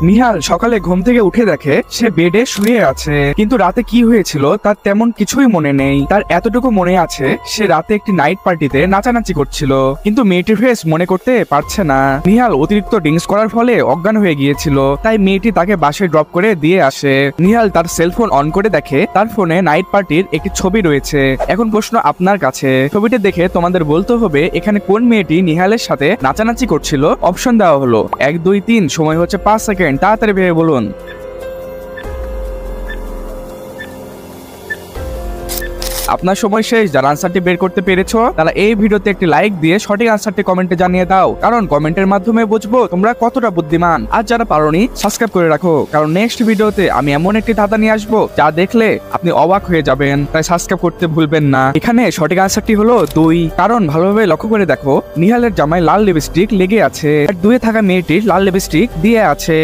নিহাল সকালে ঘুম থেকে উঠে দেখে সে বেডে শুয়ে আছে, কিন্তু রাতে কি হয়েছিল তার তেমন কিছুই মনে নেই। তার এতটুকু মনে আছে সে রাতে একটি নাইট পার্টিতে নাচানাচি করছিল, কিন্তু মেয়েটির ফেস মনে করতে পারছে না। নিহাল অতিরিক্ত ড্রিঙ্কস করার ফলে অজ্ঞান হয়ে গিয়েছিল, তাই মেয়েটি তাকে বাসে ড্রপ করে দিয়ে আসে। নিহাল তার সেলফোন অন করে দেখে তার ফোনে নাইট পার্টির একটি ছবি রয়েছে। এখন প্রশ্ন আপনার কাছে, ছবিটি দেখে তোমাদের বলতে হবে এখানে কোন মেয়েটি নিহালের সাথে নাচানাচি করছিল। অপশন দেওয়া হলো 1 2 3, সময় হচ্ছে 5 সেকেন্ড, তাড়াতাড়ি ভেবে বলুন। আপনার সময় শেষ। যারা আনসারটি বের করতে পেরেছো তারা এই ভিডিওতে একটি লাইক দিয়ে সঠিক আনসারটি কমেন্টে জানিয়ে দাও, কারণ কমেন্টের মাধ্যমে বুঝবো তোমরা কতটা বুদ্ধিমান। আর যারা পারোনি সাবস্ক্রাইব করে রাখো, কারণ নেক্সট ভিডিওতে আমি এমন একটি ধাঁধা নিয়ে আসবো যা দেখলে আপনি অবাক হয়ে যাবেন, তাই সাবস্ক্রাইব করতে ভুলবেন না। এখানে সঠিক আনসারটি হলো 2, কারণ ভালোভাবে লক্ষ্য করে দেখো নিহালের জামায় লাল লিপস্টিক লেগে আছে আর 2 এ থাকা মেয়েটির লাল লিপস্টিক দিয়ে আছে।